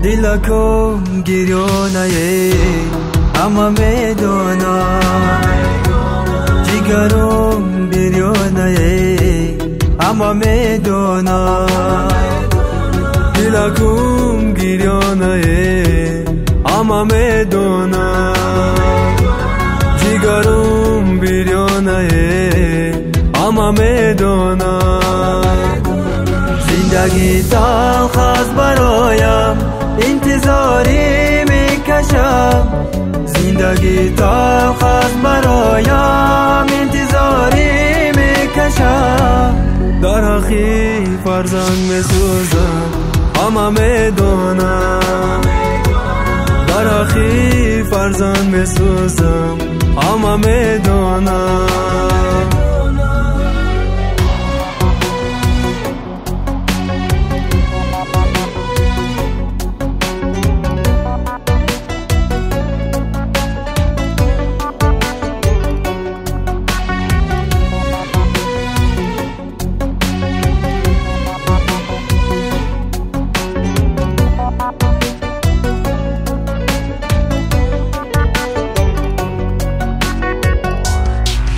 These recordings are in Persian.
دلکم گریانه اما میدونم، جگرم بریانه اما میدونم، دلکم گریانه اما میدونم، جگرم بریانه اما میدونم. زندگی تلخ است برایم، انتظاری میکشم. زندگی تلخ است برایم، انتظاری میکشم. در حقی فرزند میسوزم اما میدونم، در حقی فرزند میسوزم اما میدونم.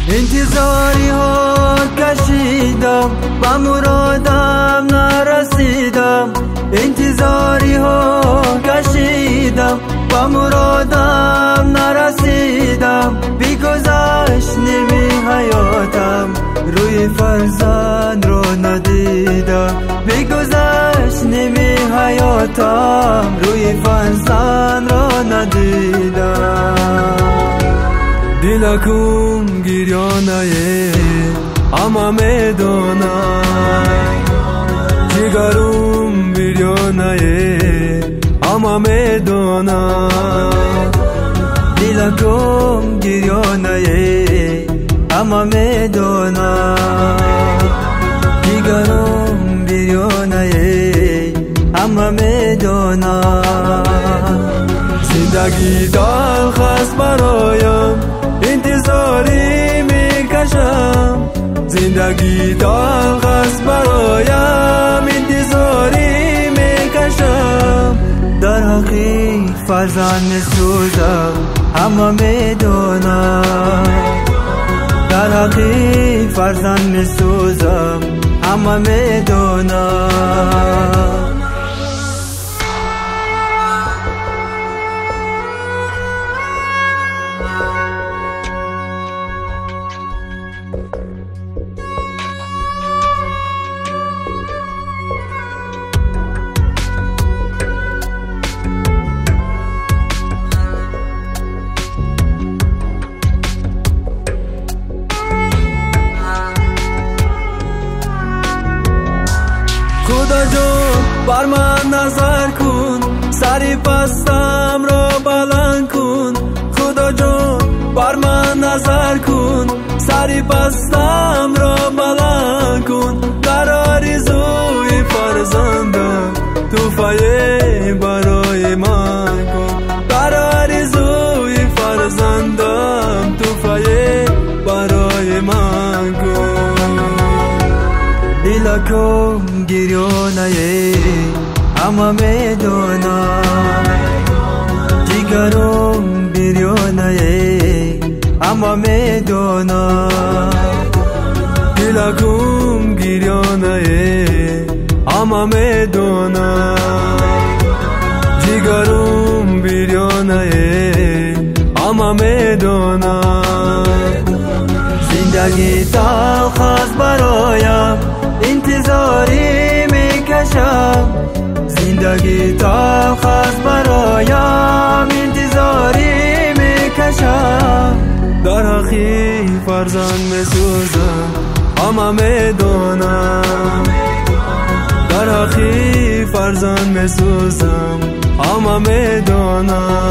انتظاری ها کشیدم، به مرادم نرسیدم. انتظاری ها کشیدم، به مرادم نرسیدم. بیگذشت نیمی حیاتم، روی فرزند رو ندیدم. بیگذشت نیمی حیاتم، روی فرزند رو ندیدم. دلکم گریانه اما میدونم، جگرم بریانه اما میدونم. دلکم گریانه اما میدونم، جگرم بریانه اما میدونم. زندگی تلخ است برایم، انتظاری میکشم. زندگی تلخ است برایم، انتظاری میکشم. در حقی فرزند میسوزم اما میدونم، در حقی فرزند میسوزم اما میدونم. خدا جان بر من نظر کن، سری پستم را بلند کن. خدا جان بر من نظر کن، سری پستم را بلند کن. در آرزوی فرزندم توفه برای من کن. در آرزوی فرزندم توفه برای من کن. دلکم گریانه اما میدونم، جگرم بریانه اما میدونم. دلکم گریانه اما میدونم، جگرم بریانه اما میدونم. زندگی تلخ است برایم، انتظاری میکشم. زندگی تلخ است برایم، انتظاری میکشم. در حقی فرزند میسوزم اما میدونم، در حقی فرزند میسوزم اما میدونم.